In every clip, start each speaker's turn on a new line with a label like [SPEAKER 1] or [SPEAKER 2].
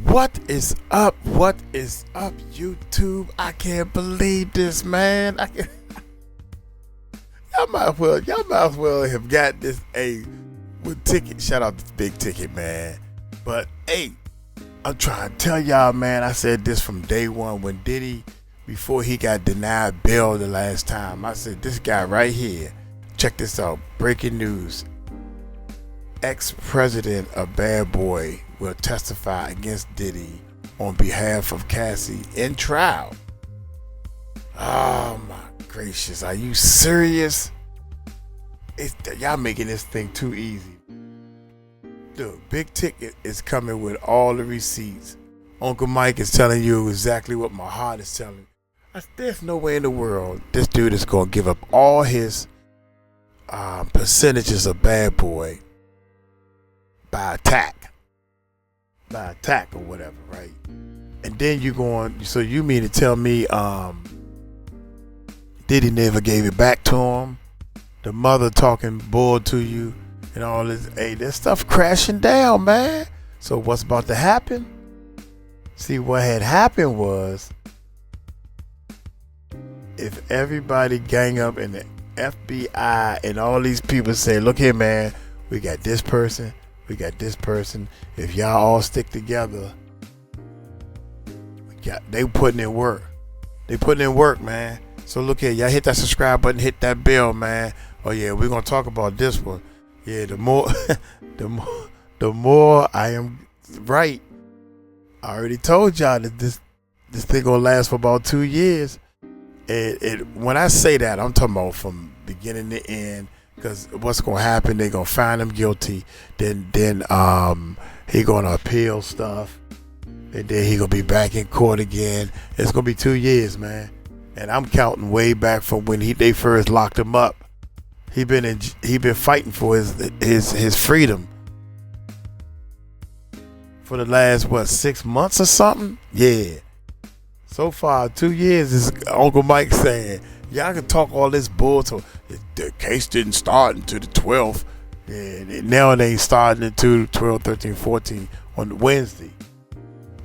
[SPEAKER 1] What is up? What is up, YouTube? I can't believe this, man. Y'all might as well have got this with ticket. Shout out to Big Ticket, man. But hey, I'm trying to tell y'all, man. I said this from day one when Diddy, before he got denied bail the last time. I said this guy right here. Check this out. Breaking news. Ex-president of Bad Boy will testify against Diddy on behalf of Cassie in trial. Oh my gracious, are you serious? Y'all making this thing too easy. Dude, Big Ticket is coming with all the receipts. Uncle Mike is telling you exactly what my heart is telling me. There's no way in the world this dude is going to give up all his percentages of Bad Boy by attack or whatever, right? And then so you mean to tell me Diddy never gave it back to him? The mother talking bull to you and all this. Hey, this stuff crashing down, man. So what's about to happen? See, what had happened was, if everybody gang up in the FBI and all these people say, look here, man, we got this person, we got this person. If y'all all stick together, they putting in work. They putting in work, man. So look here, y'all hit that subscribe button, hit that bell, man. Oh yeah, we're gonna talk about this one. Yeah, the more I am right. I already told y'all that this thing gonna last for about 2 years. When I say that, I'm talking about from beginning to end. Because what's gonna happen? They're gonna find him guilty. Then he gonna appeal stuff, and then he gonna be back in court again. It's gonna be 2 years, man. And I'm counting way back from when they first locked him up. He been fighting for his freedom for the last 6 months or something. Yeah. So far, 2 years is Uncle Mike saying. Y'all can talk all this bull. So the case didn't start until the 12th. Yeah, now it ain't starting until 12, 13, 14 on Wednesday.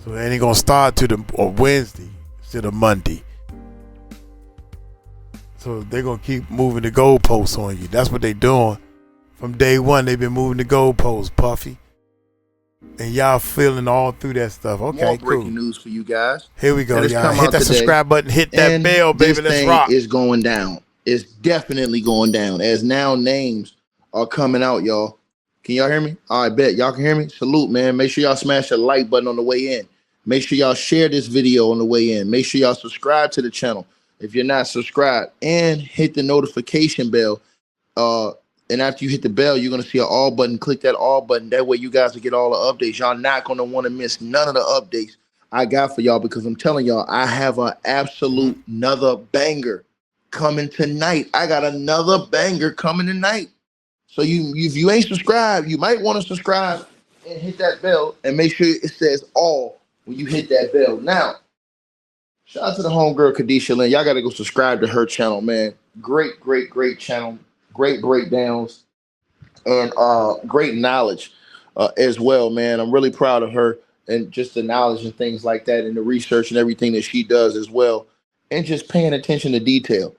[SPEAKER 1] So it ain't gonna start on Wednesday instead of Monday. So they're gonna keep moving the goalposts on you. That's what they doing. From day one, they've been moving the goalposts, Puffy. And y'all feeling all through that stuff. Okay,
[SPEAKER 2] more
[SPEAKER 1] cool.
[SPEAKER 2] Breaking news for you guys.
[SPEAKER 1] Here we go, y'all. Hit that subscribe button. Hit that bell, baby. Let's rock.
[SPEAKER 2] This thing is going down. It's definitely going down. As now names are coming out, y'all. Can y'all hear me? All right, bet. Y'all can hear me? Salute, man. Make sure y'all smash the like button on the way in. Make sure y'all share this video on the way in. Make sure y'all subscribe to the channel if you're not subscribed. And hit the notification bell. And after you hit the bell, you're going to see an all button. Click that all button. That way you guys will get all the updates. Y'all not going to want to miss none of the updates I got for y'all, because I'm telling y'all, I have an absolute another banger coming tonight. I got another banger coming tonight. So if you ain't subscribed, you might want to subscribe and hit that bell and make sure it says all when you hit that bell. Now, shout out to the homegirl 𝗗𝗢𝗡𝗞𝗦. Y'all got to go subscribe to her channel, man. Great channel. Great breakdowns and great knowledge as well, man. I'm really proud of her and just the knowledge and things like that and the research and everything that she does as well. And just paying attention to detail.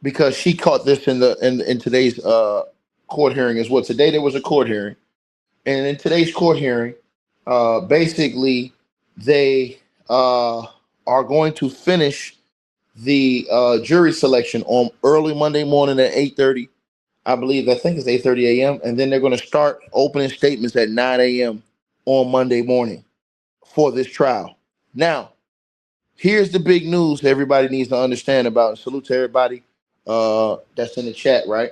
[SPEAKER 2] Because she caught this in today's court hearing as well. Today there was a court hearing. And in today's court hearing, basically they are going to finish the jury selection on early Monday morning at 8:30. I think it's 8:30 a.m. And then they're going to start opening statements at 9 a.m. on Monday morning for this trial. Now, here's the big news everybody needs to understand about. Salute to everybody that's in the chat, right?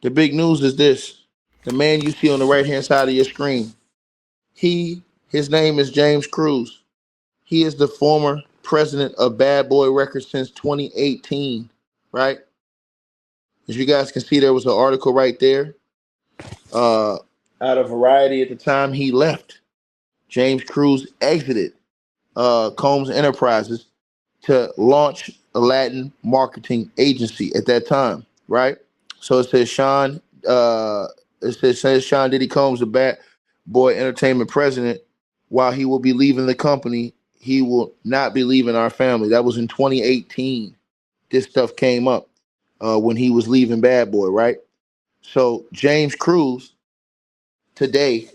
[SPEAKER 2] The big news is this. The man you see on the right-hand side of your screen, his name is James Cruz. He is the former president of Bad Boy Records since 2018, right? As you guys can see, there was an article right there. Out of Variety at the time he left, James Cruz exited 𝗗𝗢𝗡𝗞𝗦 Enterprises to launch a Latin marketing agency at that time, right? So it says Sean Diddy Combs, the Boy Entertainment president, while he will be leaving the company, he will not be leaving our family. That was in 2018. This stuff came up when he was leaving Bad Boy, right? So James Cruz, today,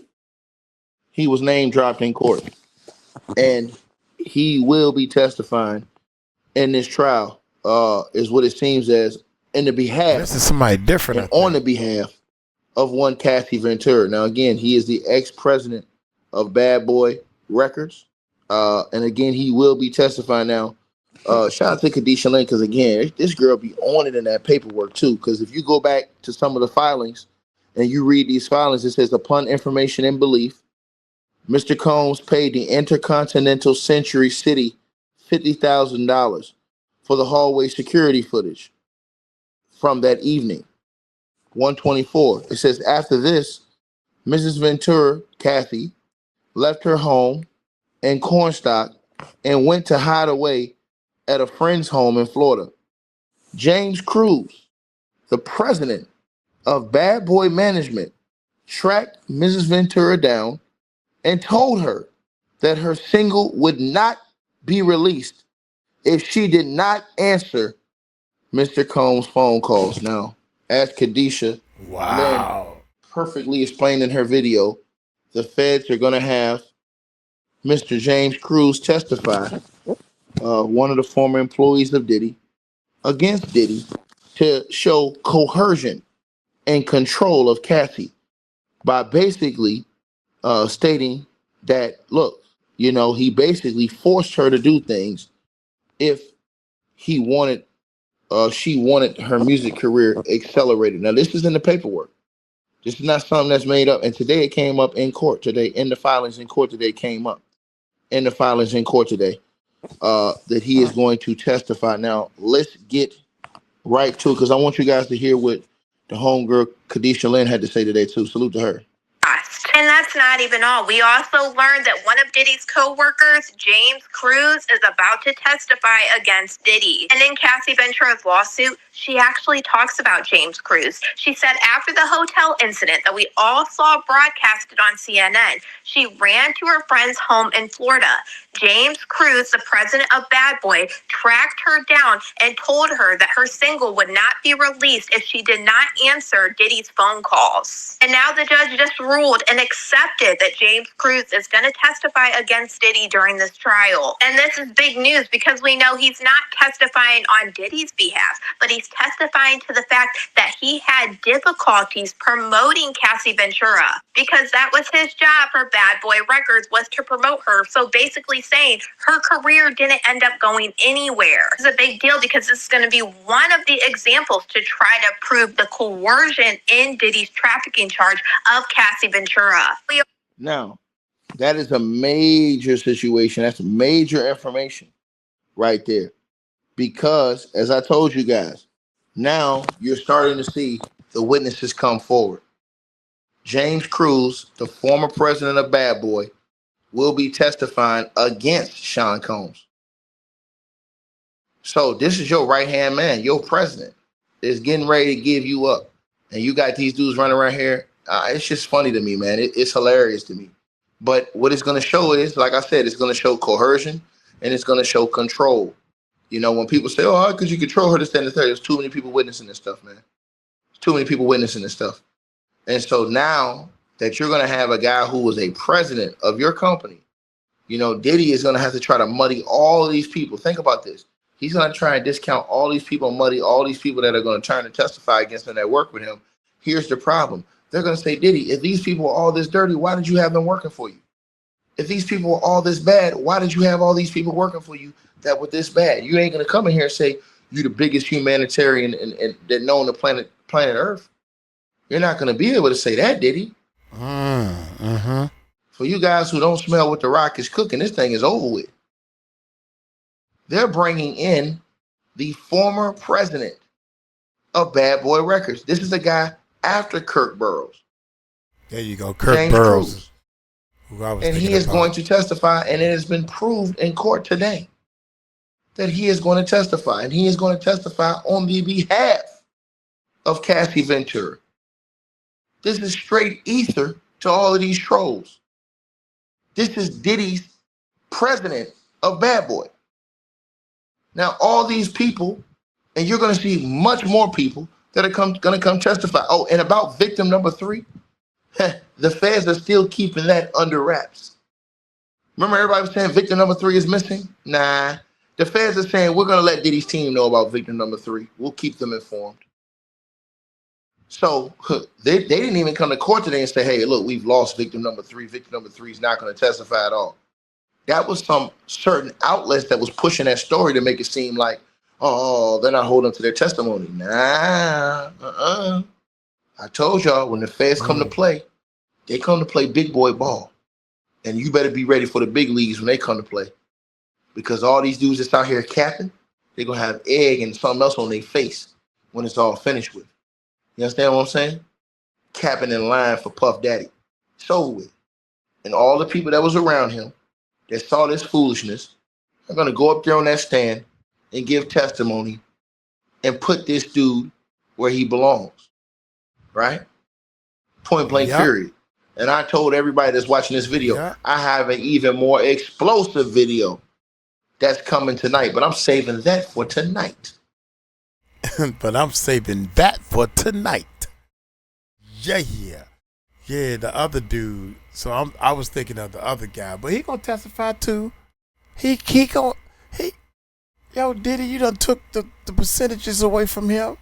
[SPEAKER 2] he was name dropped in court, and he will be testifying in this trial, is what it seems as, in the behalf,
[SPEAKER 1] this is somebody different,
[SPEAKER 2] and on the behalf of one 𝗟𝗡𝗡𝗞𝗦 Ventura. Now, again, he is the ex-president of Bad Boy Records, and again, he will be testifying now. Shout out to 𝗗𝗢𝗡𝗞𝗦, because again, this girl be on it in that paperwork too. Because if you go back to some of the filings and you read these filings, it says, upon information and belief, Mr. Combs paid the Intercontinental Century City $50,000 for the hallway security footage from that evening. 124. It says, after this, Mrs. Ventura, Kathy, left her home in Cornstalk and went to hide away at a friend's home in Florida. James Cruz, the president of Bad Boy Management, tracked Mrs. Ventura down and told her that her single would not be released if she did not answer Mr. Combs' phone calls. Now, as 𝗗𝗢𝗡𝗞𝗦 perfectly explained in her video, the feds are going to have Mr. James Cruz testify, one of the former employees of Diddy, against Diddy, to show coercion and control of Cassie by basically stating that, look, you know, he basically forced her to do things if he wanted, she wanted her music career accelerated. Now, this is in the paperwork. This is not something that's made up. And today it came up in court today, in the filings in court today, came up in the filings in court today, that he is going to testify. Now, let's get right to it, because I want you guys to hear what the homegirl 𝗗𝗢𝗡𝗞𝗦 had to say today too. Salute to her.
[SPEAKER 3] And that's not even all. We also learned that one of Diddy's co-workers, James Cruz, is about to testify against Diddy. And in Cassie Ventura's lawsuit, she actually talks about James Cruz. She said after the hotel incident that we all saw broadcasted on CNN, she ran to her friend's home in Florida. James Cruz, the president of Bad Boy, tracked her down and told her that her single would not be released if she did not answer Diddy's phone calls. And now the judge just ruled and accepted that James Cruz is going to testify against Diddy during this trial. And this is big news, because we know he's not testifying on Diddy's behalf, but he's testifying to the fact that he had difficulties promoting Cassie Ventura, because that was his job for Bad Boy Records, was to promote her. So basically saying her career didn't end up going anywhere. It's a big deal, because this is going to be one of the examples to try to prove the coercion in Diddy's trafficking charge of Cassie Ventura.
[SPEAKER 2] Now, that is a major situation. That's major information right there. Because, as I told you guys, now you're starting to see the witnesses come forward. James Cruz, the former president of Bad Boy, will be testifying against Sean Combs. So this is your right-hand man, your president, is getting ready to give you up. And you got these dudes running around here. It's just funny to me, man. It's hilarious to me. But what it's going to show is, like I said, it's going to show coercion, and it's going to show control. You know, when people say, oh, how could you control her to stand the third? There's too many people witnessing this stuff, man. There's too many people witnessing this stuff. And so now that you're going to have a guy who was a president of your company, you know, Diddy is going to have to try to muddy all of these people. Think about this. He's going to try and discount all these people, muddy all these people that are going to turn and testify against him that work with him. Here's the problem. They're going to say, Diddy, if these people are all this dirty, why did you have them working for you? If these people are all this bad, why did you have all these people working for you that were this bad? You ain't going to come in here and say you're the biggest humanitarian and that known the planet Earth. You're not going to be able to say that, Diddy. For you guys who don't smell what the Rock is cooking, this thing is over with. They're bringing in the former president of Bad Boy Records. This is the guy after Kirk Burroughs.
[SPEAKER 1] There you go, Kirk Burroughs.
[SPEAKER 2] And he is going to testify, and it has been proved in court today that he is going to testify, and he is going to testify on the behalf of Cassie Ventura. This is straight ether to all of these trolls. This is Diddy's president of Bad Boy. Now, all these people, and you're going to see much more people that are going to come testify. Oh, and about victim number 3, the feds are still keeping that under wraps. Remember everybody was saying victim number 3 is missing? Nah. The feds are saying we're going to let Diddy's team know about victim number 3. We'll keep them informed. So they didn't even come to court today and say, hey, look, we've lost victim number 3. Victim number 3 is not going to testify at all. That was some certain outlets that was pushing that story to make it seem like, oh, they're not holding to their testimony. Nah, I told y'all when the feds come to play, they come to play big boy ball. And you better be ready for the big leagues when they come to play. Because all these dudes that's out here capping, they're going to have egg and something else on their face when it's all finished with. You understand what I'm saying? Capping in line for Puff Daddy. It's over with. And all the people that was around him that saw this foolishness are going to go up there on that stand and give testimony and put this dude where he belongs. Right? Point blank, period. And I told everybody that's watching this video, I have an even more explosive video that's coming tonight, but I'm saving that for tonight.
[SPEAKER 1] But I'm saving that for tonight. Yeah. Yeah, the other dude. So I was thinking of the other guy, but he gonna testify too. Yo, Diddy, you done took the percentages away from him.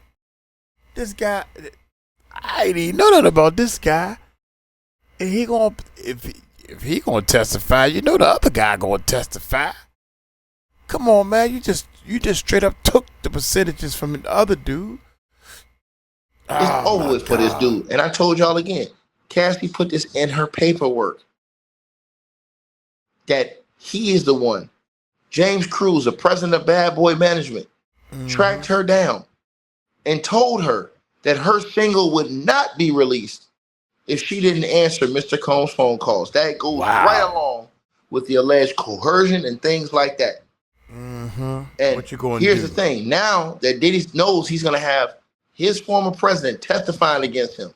[SPEAKER 1] This guy, I ain't even know nothing about this guy. And he gonna, if he gonna testify, you know the other guy gonna testify. Come on, man, you just straight up took the percentages from the other dude.
[SPEAKER 2] It's over with for this dude. And I told y'all again, Cassie put this in her paperwork that he is the one. James Cruz, the president of Bad Boy Management, tracked her down and told her that her single would not be released if she didn't answer Mr. Combs' phone calls. That goes right along with the alleged coercion and things like that. And
[SPEAKER 1] what you going
[SPEAKER 2] here's
[SPEAKER 1] to do?
[SPEAKER 2] The thing. Now that Diddy knows he's going to have his former president testifying against him,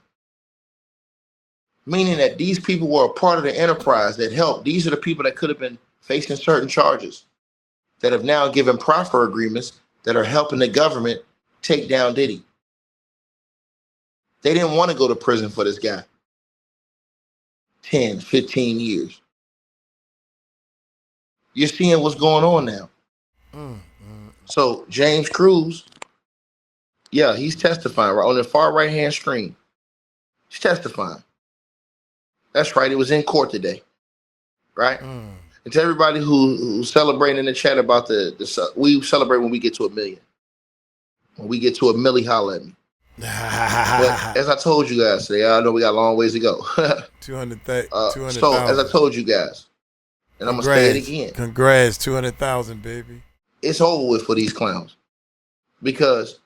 [SPEAKER 2] meaning that these people were a part of the enterprise that helped. These are the people that could have been facing certain charges that have now given proffer agreements that are helping the government take down Diddy. They didn't want to go to prison for this guy. 10, 15 years. You're seeing what's going on now. So James Cruz, yeah, he's testifying right on the far right-hand screen. He's testifying. That's right. It was in court today, right? And to everybody who's celebrating in the chat about the we celebrate when we get to 1 million. When we get to 1 milli, holla at me. But as I told you guys today, I know we got a long ways to go.
[SPEAKER 1] 200,000.
[SPEAKER 2] So as I told you guys, and I'm gonna say it again.
[SPEAKER 1] Congrats, 200,000, baby.
[SPEAKER 2] It's over with for these clowns, because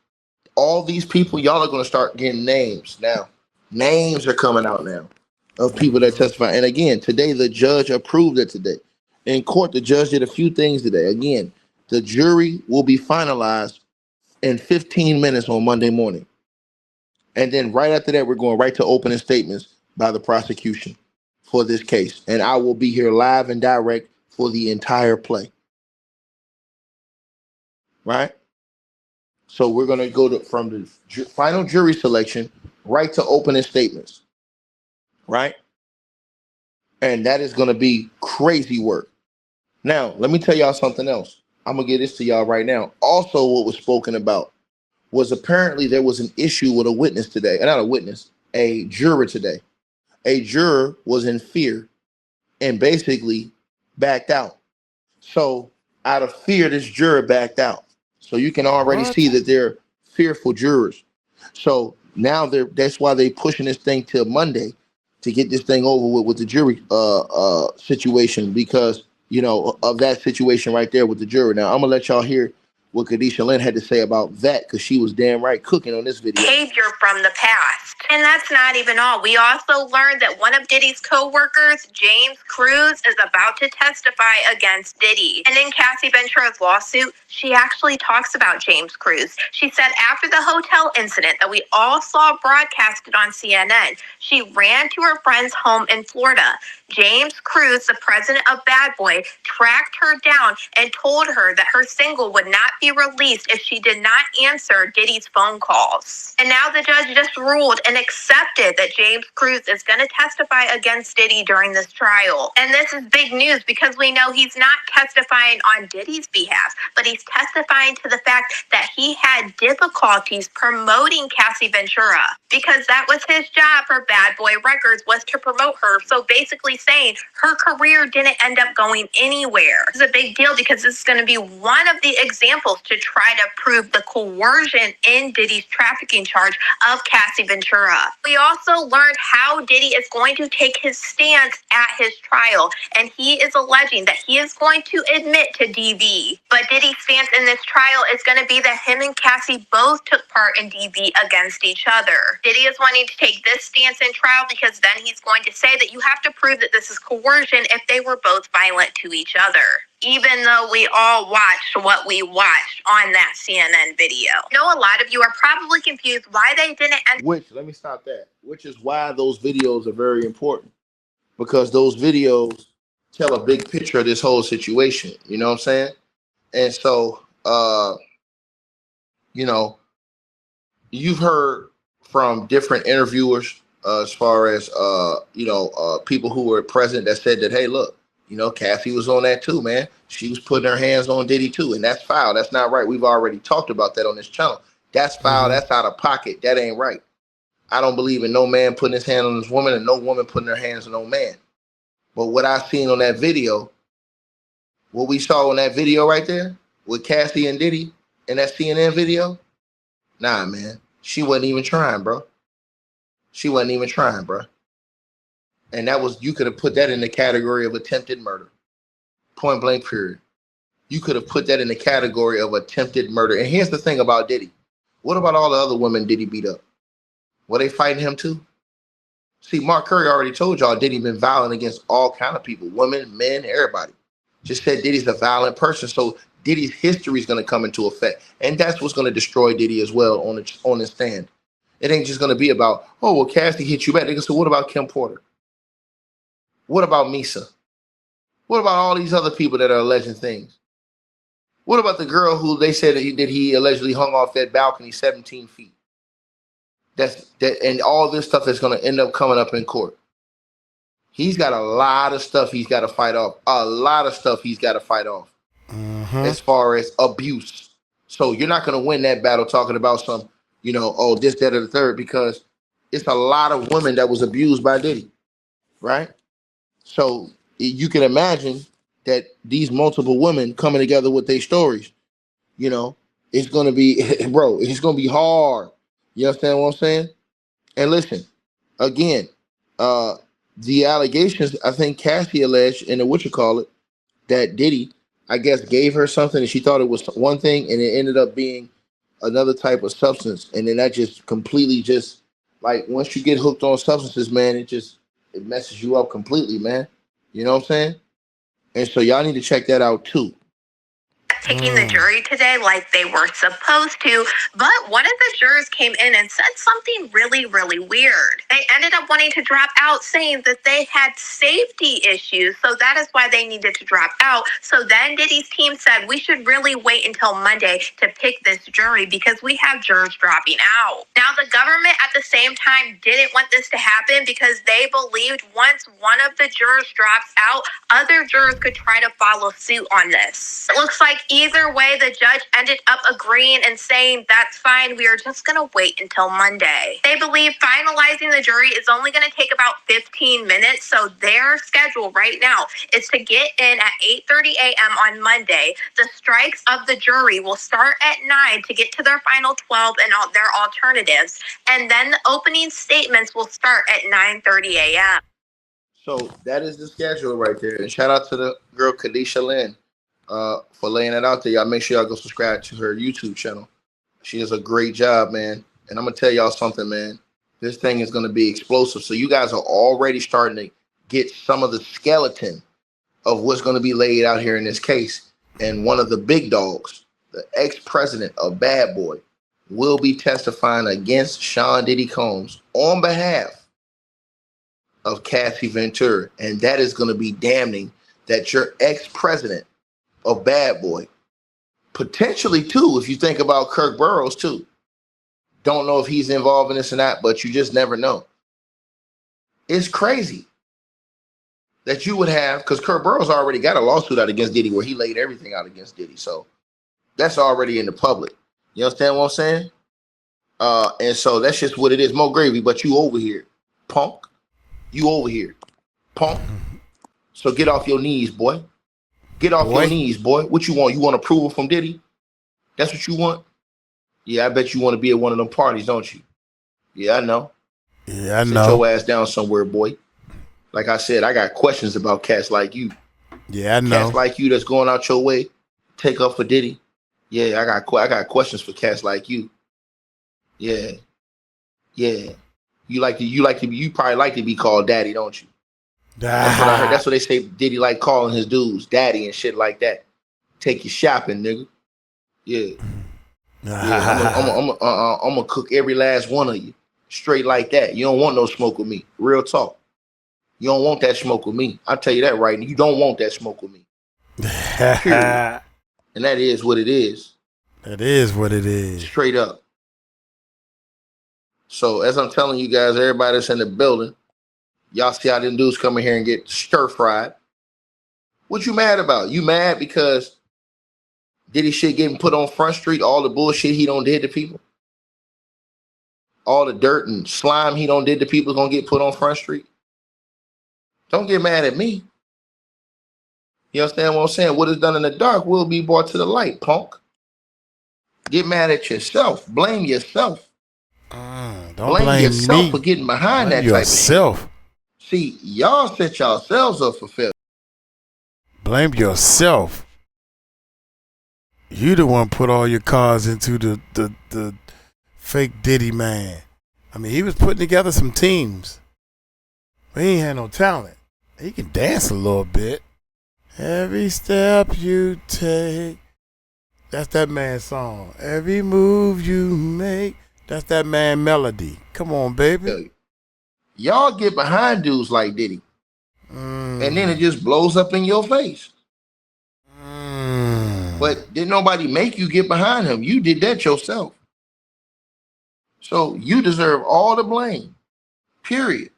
[SPEAKER 2] all these people, y'all are gonna start getting names now. Names are coming out now of people that testify. And again, today the judge approved it today. In court, the judge did a few things today. Again, the jury will be finalized in 15 minutes on Monday morning. And then right after that, we're going right to opening statements by the prosecution for this case. And I will be here live and direct for the entire play. Right? So we're going to go from the final jury selection right to opening statements. Right? And that is going to be crazy work. Now, let me tell y'all something else. I'm going to get this to y'all right now. Also, what was spoken about was apparently there was an issue with a witness today. Not a witness, a juror today. A juror was in fear and basically backed out. So out of fear, this juror backed out. So you can already see that they're fearful jurors. So now that's why they're pushing this thing till Monday to get this thing over with the jury situation, because, you know, of that situation right there with the juror. Now, I'm going to let y'all hear what 𝗗𝗢𝗡𝗞𝗦 had to say about that, because she was damn right cooking on this video.
[SPEAKER 3] Behavior from the past. And that's not even all. We also learned that one of Diddy's co-workers, James Cruz, is about to testify against Diddy. And in 𝗟𝗢𝗡𝗞𝗦's lawsuit, she actually talks about James Cruz. She said after the hotel incident that we all saw broadcasted on CNN, she ran to her friend's home in Florida. James Cruz, the president of Bad Boy, tracked her down and told her that her single would not be released if she did not answer Diddy's phone calls. And now the judge just ruled and accepted that James Cruz is going to testify against Diddy during this trial. And this is big news because we know he's not testifying on Diddy's behalf, but he's testifying to the fact that he had difficulties promoting Cassie Ventura because that was his job for Bad Boy Records, was to promote her. So basically saying her career didn't end up going anywhere. This is a big deal because this is going to be one of the examples to try to prove the coercion in Diddy's trafficking charge of Cassie Ventura. We also learned how Diddy is going to take his stance at his trial, and he is alleging that he is going to admit to DV. But Diddy's stance in this trial is going to be that him and Cassie both took part in DV against each other. Diddy is wanting to take this stance in trial because then he's going to say that you have to prove that this is coercion if they were both violent to each other. Even though we all watched what we watched on that CNN video. I know a lot of you are probably confused why they didn't end.
[SPEAKER 2] Let me stop that. Which is why those videos are very important. Because those videos tell a big picture of this whole situation. You know what I'm saying? And so, you know, you've heard from different interviewers as far as, people who were present that said that, hey, look, you know, Cassie was on that too, man. She was putting her hands on Diddy too. And that's foul. That's not right. We've already talked about that on this channel. That's foul. That's out of pocket. That ain't right. I don't believe in no man putting his hand on this woman and no woman putting her hands on no man. But what I seen on that video, what we saw on that video right there with Cassie and Diddy in that CNN video, nah, man. She wasn't even trying, bro. She wasn't even trying, bro. And that was, you could have put that in the category of attempted murder. Point blank period. You could have put that in the category of attempted murder. And here's the thing about Diddy. What about all the other women Diddy beat up? Were they fighting him too? See, Mark Curry already told y'all Diddy been violent against all kind of people. Women, men, everybody. Just said Diddy's a violent person. So Diddy's history is going to come into effect. And that's what's going to destroy Diddy as well on the stand. It ain't just going to be about, oh, well, Cassie hit you back. They can say, what about Kim Porter? What about Misa? What about all these other people that are alleging things? What about the girl who they said that he allegedly hung off that balcony 17 feet? And all this stuff is going to end up coming up in court. He's got a lot of stuff he's got to fight off. A lot of stuff he's got to fight off as far as abuse. So you're not going to win that battle talking about some, oh, this, that, or the third, because it's a lot of women that was abused by Diddy, right? So you can imagine that these multiple women coming together with their stories, it's going to be, bro, it's going to be hard. You understand what I'm saying? And listen, again, the allegations, I think Cassie alleged in the that Diddy, I guess, gave her something and she thought it was one thing and it ended up being another type of substance. And then that just completely like once you get hooked on substances, man, it messes you up completely, man. You know what I'm saying? And so y'all need to check that out too.
[SPEAKER 3] Picking the jury today like they were supposed to, but one of the jurors came in and said something really, really weird. They ended up wanting to drop out, saying that they had safety issues, so that is why they needed to drop out. So then Diddy's team said, we should really wait until Monday to pick this jury because we have jurors dropping out. Now, the government at the same time didn't want this to happen because they believed once one of the jurors drops out, other jurors could try to follow suit on this. It looks like either way, the judge ended up agreeing and saying, that's fine, we are just going to wait until Monday. They believe finalizing the jury is only going to take about 15 minutes, so their schedule right now is to get in at 8:30 a.m. on Monday. The strikes of the jury will start at 9 to get to their final 12 and all their alternatives, and then the opening statements will start at 9:30 a.m.
[SPEAKER 2] So that is the schedule right there. And shout out to the girl 𝗗𝗢𝗡𝗞𝗦. for laying that out there. Y'all make sure y'all go subscribe to her YouTube channel. She does a great job, man. And I'm gonna tell y'all something, man. This thing is gonna be explosive. So you guys are already starting to get some of the skeleton of what's gonna be laid out here in this case. And one of the big dogs, the ex-president of Bad Boy, will be testifying against Sean Diddy Combs on behalf of Cassie Ventura. And that is going to be damning that your ex-president of Bad Boy, potentially too, if you think about 𝗟𝗢𝗡𝗞𝗦 too, don't know if he's involved in this or not, but you just never know. It's crazy that you would have, because 𝗟𝗢𝗡𝗞𝗦's already got a lawsuit out against Diddy where he laid everything out against Diddy. So that's already in the public. You understand what I'm saying? And so that's just what it is. More gravy, but you over here, punk. You over here, punk. So get off your knees, boy. Get off your knees, boy. What you want? You want approval from Diddy? That's what you want? Yeah, I bet you want to be at one of them parties, don't you? Yeah, I know.
[SPEAKER 1] Yeah, I know.
[SPEAKER 2] Sit your ass down somewhere, boy. Like I said, I got questions about cats like you.
[SPEAKER 1] Yeah, I know.
[SPEAKER 2] Cats like you that's going out your way, take up for Diddy. Yeah, I got questions for cats like you. Yeah. You probably like to be called daddy, don't you? That's what I heard. That's what they say Diddy like calling his dudes daddy and shit like that. Take you shopping, nigga. Yeah. I'm gonna cook every last one of you straight like that. You don't want no smoke with me. Real talk. You don't want that smoke with me. I'll tell you that right now. You don't want that smoke with me. Period. And that is what it is.
[SPEAKER 1] That is what it is.
[SPEAKER 2] Straight up. So as I'm telling you guys, everybody that's in the building, y'all see how them dudes come in here and get stir fried. What you mad about? You mad because Diddy shit getting put on Front Street, all the bullshit he done did to people? All the dirt and slime he done did to people is gonna get put on Front Street? Don't get mad at me. You understand what I'm saying? What is done in the dark will be brought to the light, punk. Get mad at yourself. Blame yourself.
[SPEAKER 1] Don't blame
[SPEAKER 2] yourself
[SPEAKER 1] me.
[SPEAKER 2] For getting behind that type of shit. See, y'all set yourselves up for failure.
[SPEAKER 1] Blame yourself. You the one put all your cards into the fake Diddy man. I mean, he was putting together some teams, but he ain't had no talent. He can dance a little bit. Every step you take, that's that man's song. Every move you make, that's that man melody. Come on, baby.
[SPEAKER 2] Y'all get behind dudes like Diddy, and then it just blows up in your face. But didn't nobody make you get behind him? You did that yourself. So you deserve all the blame. Period.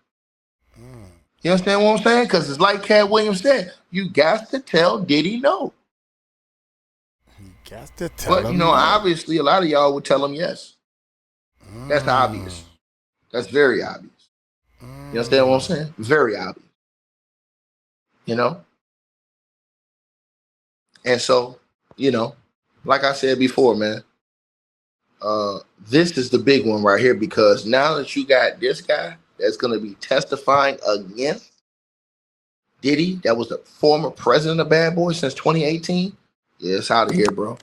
[SPEAKER 2] You understand what I'm saying? Because it's like Cat Williams said, you got to tell Diddy no.
[SPEAKER 1] You got to tell him.
[SPEAKER 2] But, you know, obviously a lot of y'all would tell him yes. That's obvious. That's very obvious. You understand what I'm saying? Very obvious. You know? And so, you know, like I said before, man, this is the big one right here, because now that you got this guy that's going to be testifying against Diddy, that was the former president of Bad Boy since 2018. Yeah, it's out of here, bro.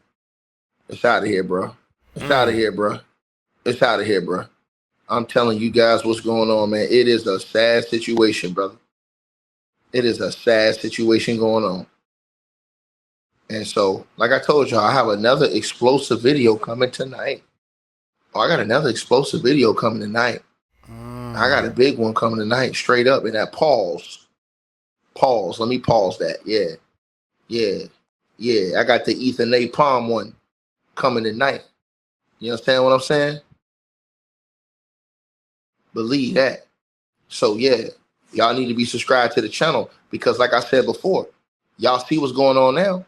[SPEAKER 2] It's out of here, bro. It's out of here, bro. It's out of here, bro. I'm telling you guys what's going on, man. It is a sad situation, brother. It is a sad situation going on. And so, like I told y'all, I have another explosive video coming tonight. Oh, I got another explosive video coming tonight. I got a big one coming tonight, straight up. And that pause. Let me pause that. Yeah. I got the 𝗗𝗢𝗡𝗞𝗦 one coming tonight. You understand what I'm saying? Believe that. So yeah, y'all need to be subscribed to the channel, because like I said before, y'all see what's going on now.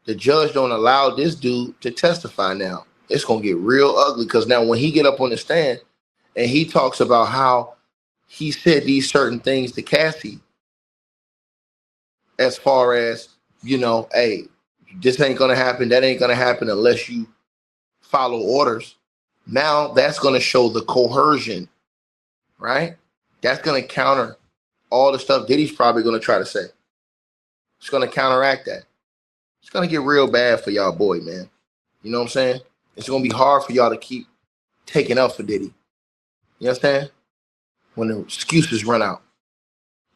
[SPEAKER 2] The judge don't allow this dude to testify now. It's gonna get real ugly, because now when he get up on the stand and he talks about how he said these certain things to Cassie, as far as, you know, hey, this ain't gonna happen, that ain't gonna happen unless you follow orders. Now that's gonna show the coercion, right? That's gonna counter all the stuff Diddy's probably gonna try to say. It's gonna counteract that. It's gonna get real bad for y'all boy, man. You know what I'm saying? It's gonna be hard for y'all to keep taking up for Diddy. You understand? When the excuses run out.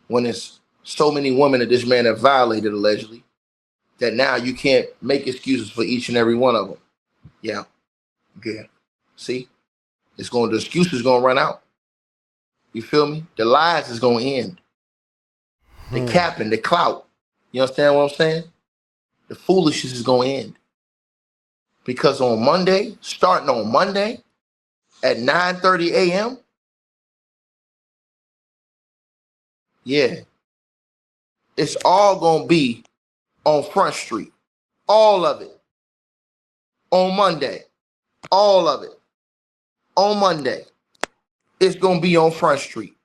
[SPEAKER 2] When there's so many women that this man have violated allegedly, that now you can't make excuses for each and every one of them. Yeah. See? The excuses gonna run out. You feel me? The lies is gonna end. The capping, the clout. You understand what I'm saying? The foolishness is gonna end. Because on Monday, starting on Monday at 9:30 a.m., yeah, it's all gonna be on Front Street. All of it. On Monday. All of it. On Monday. It's gonna be on Front Street.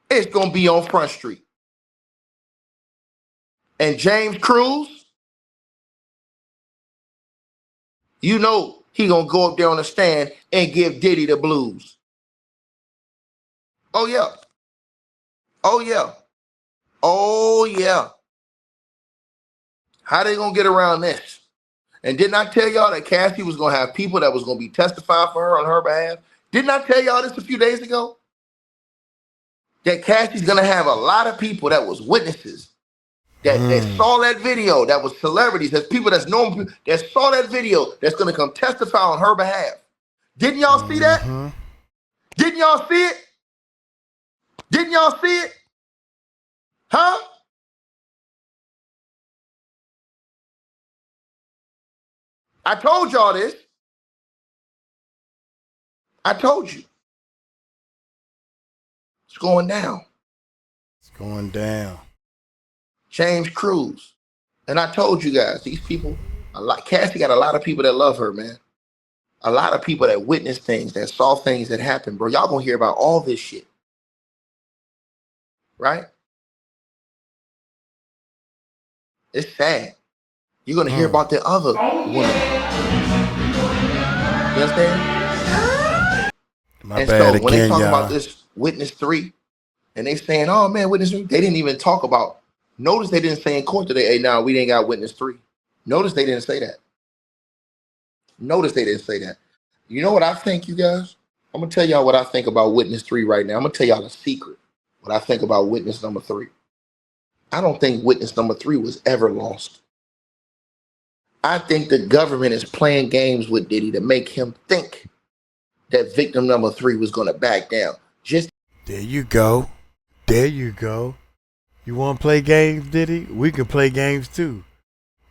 [SPEAKER 2] It's gonna be on Front Street. And James Cruz, you know he gonna go up there on the stand and give Diddy the blues. Oh yeah. Oh yeah. Oh yeah. How they gonna get around this? And didn't I tell y'all that Cassie was gonna have people that was gonna be testifying for her on her behalf? Didn't I tell y'all this a few days ago? That Cassie's gonna have a lot of people that was witnesses that saw that video, that was celebrities, that's people that's normal people that saw that video that's gonna come testify on her behalf. Didn't y'all see that? Didn't y'all see it? Didn't y'all see it? Huh? I told y'all this. I told you. It's going down.
[SPEAKER 1] It's going down.
[SPEAKER 2] James Cruz. And I told you guys, these people, Cassie got a lot of people that love her, man. A lot of people that witnessed things, that saw things that happened, bro. Y'all gonna hear about all this shit. Right? It's sad. You're gonna hear about the other woman. You understand?
[SPEAKER 1] My bad again,
[SPEAKER 2] when they talk
[SPEAKER 1] y'all.
[SPEAKER 2] about this Witness 3, and they saying, oh man, Witness 3, they didn't even talk about. Notice they didn't say in court today, hey, now we ain't got Witness 3. Notice they didn't say that. Notice they didn't say that. You know what I think, you guys? I'm gonna tell y'all what I think about Witness 3 right now. I'm gonna tell y'all a secret. What I think about Witness number 3. I don't think Witness number 3 was ever lost. I think the government is playing games with Diddy to make him think that victim number 3 was gonna back down.
[SPEAKER 1] There you go. There you go. You want to play games, Diddy? We can play games too.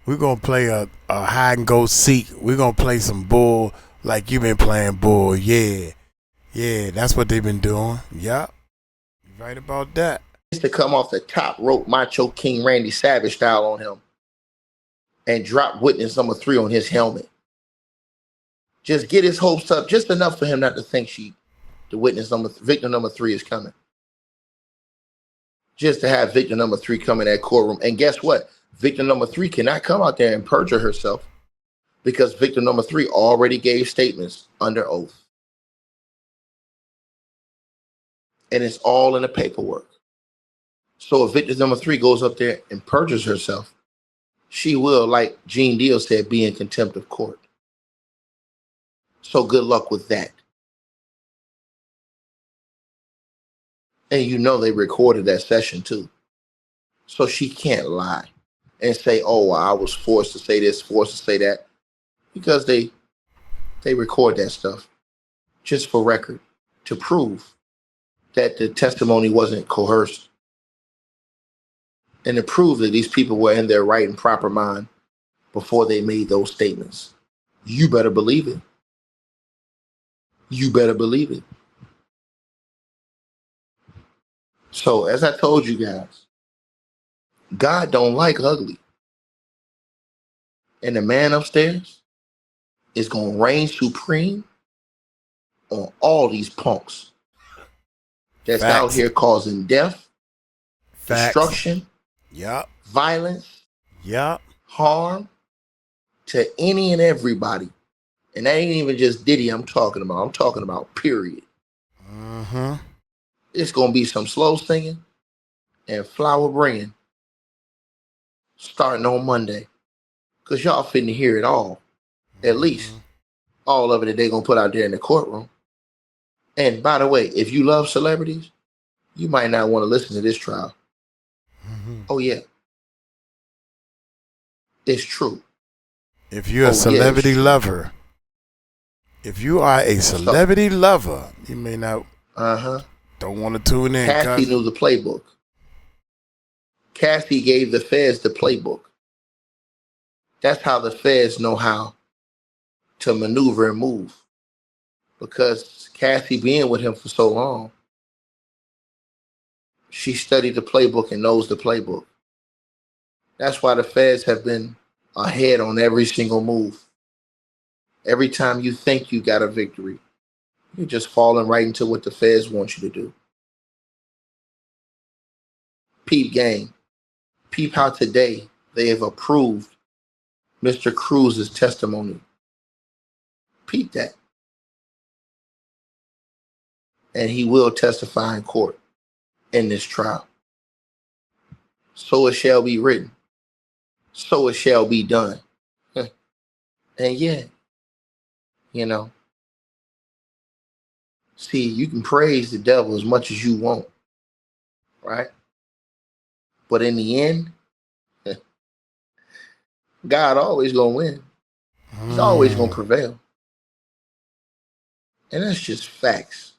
[SPEAKER 1] We're going to play a hide and go seek. We're going to play some bull like you've been playing bull. Yeah. Yeah, that's what they've been doing. Yup. You're right about that.
[SPEAKER 2] Just to come off the top rope, Macho King Randy Savage style on him and drop Witness number 3 on his helmet. Just get his hopes up just enough for him not to think victim number 3 is coming. Just to have victim number 3 come in that courtroom. And guess what? Victim number 3 cannot come out there and perjure herself because victim number 3 already gave statements under oath. And it's all in the paperwork. So if victim number 3 goes up there and perjures herself, she will, like Gene Deal said, be in contempt of court. So good luck with that. And you know they recorded that session too. So she can't lie and say, oh, I was forced to say this, forced to say that. Because they record that stuff just for record to prove that the testimony wasn't coerced. And to prove that these people were in their right and proper mind before they made those statements. You better believe it. You better believe it. So, as I told you guys, God don't like ugly. And the man upstairs is going to reign supreme on all these punks that's out here causing death, destruction, violence, harm to any and everybody. And that ain't even just Diddy I'm talking about. I'm talking about period. It's going to be some slow singing and flower bringing. starting on Monday. Because y'all finna hear it all. At least all of it that they're going to put out there in the courtroom. And by the way, if you love celebrities, you might not want to listen to this trial. Oh, yeah. It's true.
[SPEAKER 1] If you're a celebrity lover, if you are a celebrity lover, you may not don't want to tune in.
[SPEAKER 2] Cassie knew the playbook. Cassie gave the feds the playbook. That's how the feds know how to maneuver and move. Because Cassie being with him for so long, she studied the playbook and knows the playbook. That's why the feds have been ahead on every single move. Every time you think you got a victory, you're just falling right into what the feds want you to do. Peep game. Peep how today they have approved Mr. Cruz's testimony. Peep that. And he will testify in court in this trial. So it shall be written. So it shall be done. And yeah, you know, see, you can praise the devil as much as you want, right? But in the end, God always gonna win. He's always gonna prevail. And that's just facts.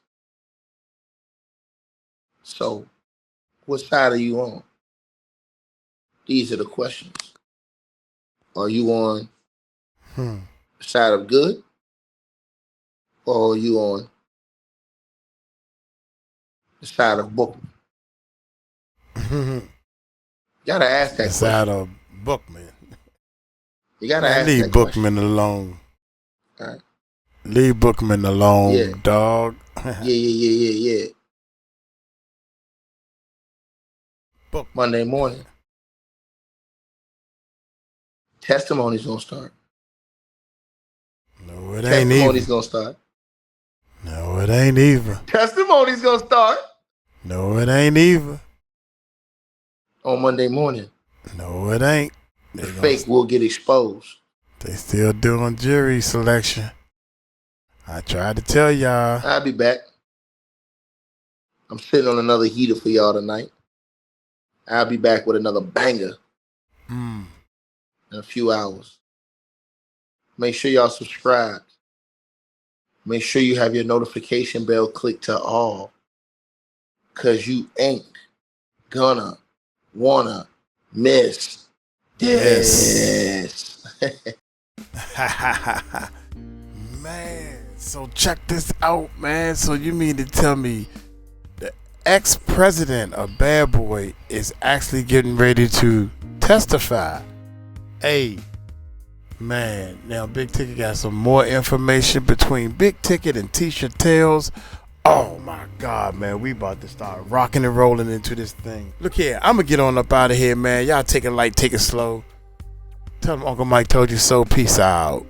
[SPEAKER 2] So, what side are you on? These are the questions. Are you on the side of good? Or are you on the side of Bookman? You gotta ask that question.
[SPEAKER 1] Side of Bookman.
[SPEAKER 2] You gotta ask
[SPEAKER 1] leave
[SPEAKER 2] that
[SPEAKER 1] Bookman
[SPEAKER 2] question.
[SPEAKER 1] alone.
[SPEAKER 2] All right.
[SPEAKER 1] Leave Bookman alone, dog.
[SPEAKER 2] Yeah.
[SPEAKER 1] Book.
[SPEAKER 2] Monday morning. Testimony's gonna start.
[SPEAKER 1] No, it ain't
[SPEAKER 2] Testimony's
[SPEAKER 1] even.
[SPEAKER 2] gonna start.
[SPEAKER 1] No, it ain't even.
[SPEAKER 2] Testimony's gonna start.
[SPEAKER 1] No, it ain't even.
[SPEAKER 2] On Monday morning.
[SPEAKER 1] No, it ain't.
[SPEAKER 2] The fake will get exposed.
[SPEAKER 1] They still doing jury selection. I tried to tell y'all.
[SPEAKER 2] I'll be back. I'm sitting on another heater for y'all tonight. I'll be back with another banger in a few hours. Make sure y'all subscribe. Make sure you have your notification bell clicked to all. Cause you ain't gonna wanna miss this.
[SPEAKER 1] Man, so check this out, man. So you mean to tell me the ex-president of Bad Boy is actually getting ready to testify? Hey, man, now Big Ticket got some more information between Big Ticket and Tisha Tales. Oh my God, man, we about to start rocking and rolling into this thing. Look here, I'm gonna get on up out of here, man. Y'all take it light, take it slow. Tell them Uncle Mike told you so. Peace out.